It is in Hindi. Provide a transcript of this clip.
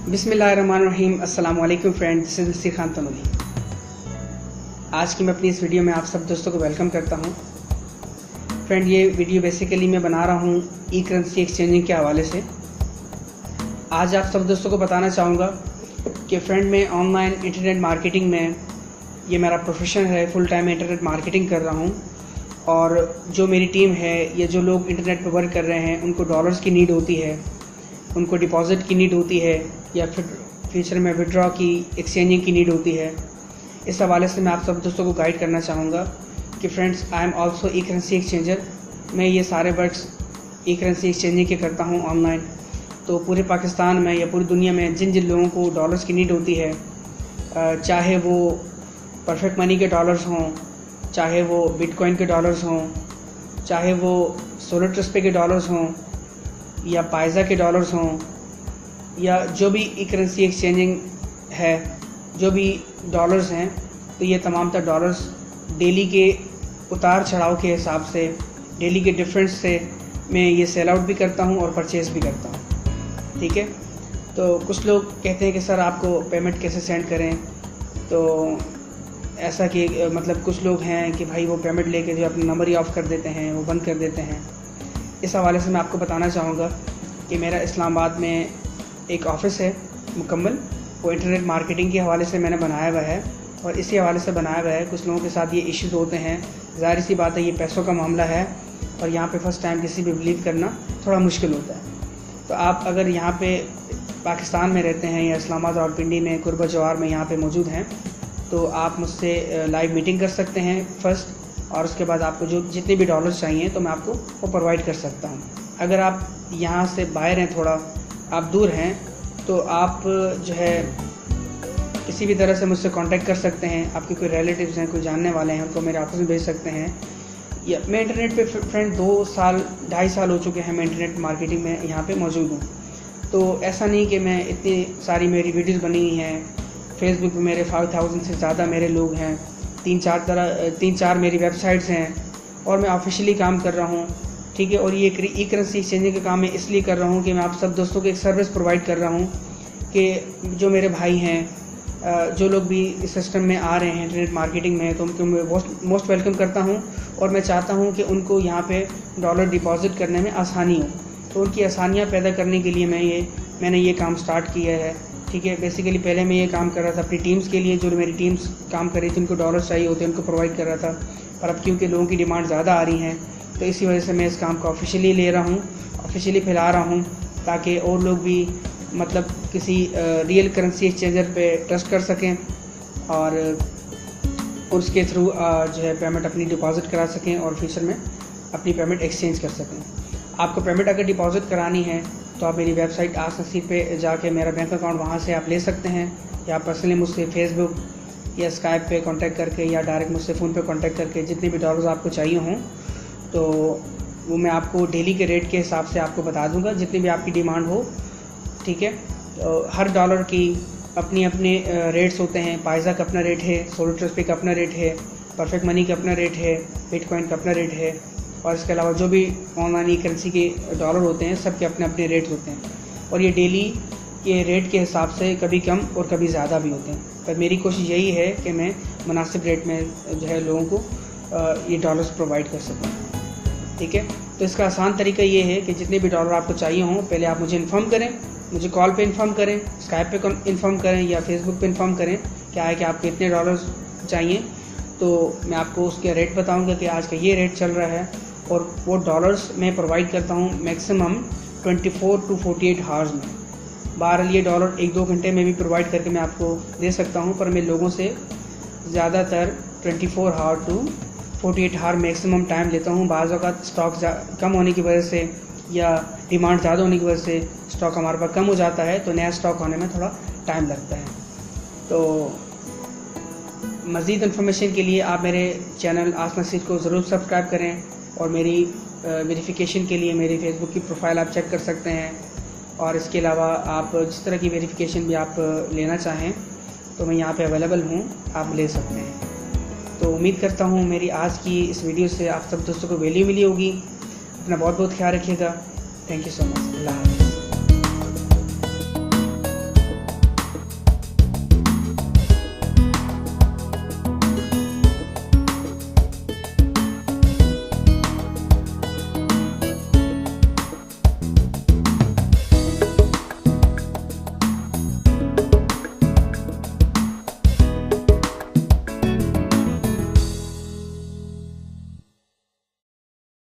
बिस्मिल्लाहिर्रहमानिर्रहीम। अस्सलाम वालेकुम friend, this is Nasir Khan Tanoli. आज की मैं अपनी इस वीडियो में आप सब दोस्तों को वेलकम करता हूं। फ्रेंड, ये वीडियो बेसिकली मैं बना रहा हूं ई करेंसी एक्सचेंजिंग के हवाले से। आज आप सब दोस्तों को बताना चाहूँगा कि फ्रेंड मैं ऑनलाइन इंटरनेट मार्केटिंग में, ये मेरा प्रोफेशन है, फुल टाइम इंटरनेट मार्केटिंग कर रहा हूँ। और जो मेरी टीम है या जो लोग इंटरनेट पर वर्क कर रहे हैं, उनको डॉलर्स की नीड होती है, उनको डिपॉजिट की नीड होती है, या फिर फ्यूचर में विड्रॉ की, एक्सचेंजिंग की नीड होती है। इस हवाले से मैं आप सब दोस्तों को गाइड करना चाहूँगा कि friends, I am also E currency exchanger. मैं ये सारे वर्क्स ई करेंसी एक्सचेंजिंग के करता हूँ ऑनलाइन। तो पूरे पाकिस्तान में या पूरी दुनिया में जिन जिन लोगों को डॉलर्स की नीड होती है, चाहे वो परफेक्ट मनी के डॉलर्स हों, चाहे वो बिटकॉइन के डॉलर्स हों, चाहे वो सोलर ट्रस्ट पे के डॉलर्स हों, या पाइज़ा के डॉलर्स हों, या जो भी ई करेंसी एक्सचेंजिंग है, जो भी डॉलर्स हैं, तो ये तमाम तर डॉलर्स डेली के उतार चढ़ाव के हिसाब से, डेली के डिफरेंस से मैं ये सेल आउट भी करता हूँ और परचेज़ भी करता हूँ। ठीक है। तो कुछ लोग कहते हैं कि सर आपको पेमेंट कैसे सेंड करें। तो ऐसा कि मतलब कुछ लोग हैं कि भाई वो पेमेंट लेके जो अपना नंबर ही ऑफ़ कर देते हैं, वो बंद कर देते हैं। इस हवाले से मैं आपको बताना चाहूँगा कि मेरा इस्लामाबाद में एक ऑफ़िस है मुकम्मल, वो इंटरनेट मार्केटिंग के हवाले से मैंने बनाया हुआ है, और इसी हवाले से बनाया हुआ है। कुछ लोगों के साथ ये इश्यूज़ होते हैं, ज़ाहिर सी बात है, ये पैसों का मामला है, और यहाँ पे फ़र्स्ट टाइम किसी भी बिलीव करना थोड़ा मुश्किल होता है। तो आप अगर यहाँ पे पाकिस्तान में रहते हैं या इस्लामाबाद और पिंडी में, कुर्बा जवार में यहाँ पे मौजूद हैं, तो आप मुझसे लाइव मीटिंग कर सकते हैं फ़र्स्ट, और उसके बाद आपको जो जितने भी डॉलर्स चाहिए तो मैं आपको वो प्रोवाइड कर सकता हूँ। अगर आप यहाँ से बाहर हैं, थोड़ा आप दूर हैं, तो आप जो है किसी भी तरह से मुझसे कांटेक्ट कर सकते हैं। आपके कोई रिलेटिव्स हैं, कोई जानने वाले हैं, उनको मेरे ऑफिस में भेज सकते हैं। या मैं इंटरनेट पे फ्रेंड 2-2.5 साल हो चुके हैं, मैं इंटरनेट मार्केटिंग में यहाँ पे मौजूद हूँ। तो ऐसा नहीं कि मैं इतनी सारी मेरी वीडियोज़ बनी हुई हैं, फेसबुक पे मेरे 5000 से ज़्यादा मेरे लोग हैं, 3-4 मेरी वेबसाइट्स हैं, और मैं ऑफिशियली काम कर रहा हूँ। ठीक है। और ये ई करेंसी एक्सचेंजिंग का काम मैं इसलिए कर रहा हूँ कि मैं आप सब दोस्तों को एक सर्विस प्रोवाइड कर रहा हूँ कि जो मेरे भाई हैं, जो लोग भी इस सिस्टम में आ रहे हैं इंटरनेट मार्केटिंग में, तो उनको मैं मोस्ट वेलकम करता हूँ, और मैं चाहता हूँ कि उनको यहाँ पे डॉलर डिपॉजिट करने में आसानी हो। तो उनकी आसानियाँ पैदा करने के लिए मैंने ये काम स्टार्ट किया है। ठीक है। बेसिकली पहले मैं ये काम कर रहा था अपनी टीम्स के लिए, जो मेरी टीम्स काम कर रही थी, उनको डॉलर चाहिए होते हैं, उनको प्रोवाइड कर रहा था। पर अब क्योंकि लोगों की डिमांड ज़्यादा आ रही हैं, तो इसी वजह से मैं इस काम को ऑफिशियली ले रहा हूँ, ऑफिशियली फैला रहा हूँ, ताकि और लोग भी मतलब किसी रियल करेंसी एक्सचेंजर पे ट्रस्ट कर सकें, और उसके थ्रू जो है पेमेंट अपनी डिपॉजिट करा सकें, और फ्यूचर में अपनी पेमेंट एक्सचेंज कर सकें। आपको पेमेंट अगर डिपॉजिट करानी है तो आप मेरी वेबसाइट आस्क नसीर पे जाके मेरा बैंक अकाउंट वहाँ से आप ले सकते हैं, या पर्सनली मुझसे फेसबुक या स्काइप पे कांटेक्ट करके, या डायरेक्ट मुझसे फ़ोन पे कांटेक्ट करके जितने भी डॉलर्स आपको चाहिए हों, तो वो मैं आपको डेली के रेट के हिसाब से आपको बता दूंगा, जितनी भी आपकी डिमांड हो। ठीक है। तो हर डॉलर की अपने रेट्स होते हैं। पाइज़ा का अपना रेट है, सोलर ट्रस्ट पे का अपना रेट है, परफेक्ट मनी का अपना रेट है, बिटकॉइन का अपना रेट है, और इसके अलावा जो भी ऑनलाइन ई करेंसी के डॉलर होते हैं, सब के अपने अपने रेट होते हैं। और ये डेली के रेट के हिसाब से कभी कम और कभी ज़्यादा भी होते हैं। पर मेरी कोशिश यही है कि मैं मुनासिब रेट में जो है लोगों को ये डॉलर्स प्रोवाइड कर सकूँ। ठीक है। तो इसका आसान तरीका ये है कि जितने भी डॉलर आपको चाहिए हों, पहले आप मुझे इन्फॉर्म करें, मुझे कॉल पे इन्फॉर्म करें, स्काइप पे इन्फॉर्म करें, या फेसबुक पे इन्फॉर्म करें क्या है कि आपको इतने डॉलर्स चाहिए। तो मैं आपको उसके रेट बताऊंगा कि आज का ये रेट चल रहा है, और वो डॉलर्स मैं प्रोवाइड करता हूँ मैक्सिमम 24 to 48 आवर्स में। बहरहाल ये डॉलर 1-2 घंटे में भी प्रोवाइड करके मैं आपको दे सकता हूँ, पर मैं लोगों से ज़्यादातर 24 hour to 48 hour maximum time लेता हूँ। बाज़ वक़्त स्टॉक कम होने की वजह से या डिमांड ज़्यादा होने की वजह से स्टॉक हमारे पास कम हो जाता है, तो नया स्टॉक होने में थोड़ा टाइम लगता है। तो मज़ीद इन्फॉर्मेशन के लिए आप मेरे चैनल आस्क नसीर को ज़रूर सब्सक्राइब करें, और मेरी वेरिफिकेशन के लिए मेरी फेसबुक की प्रोफाइल आप चेक कर सकते हैं। और इसके अलावा आप जिस तरह की वेरिफिकेशन भी आप लेना चाहें, तो मैं यहाँ पे अवेलेबल हूँ, आप ले सकते हैं। तो उम्मीद करता हूँ मेरी आज की इस वीडियो से आप सब दोस्तों को वैल्यू मिली होगी। अपना बहुत बहुत ख्याल रखिएगा। Thank you so much. अल्लाह हाफ़िज़।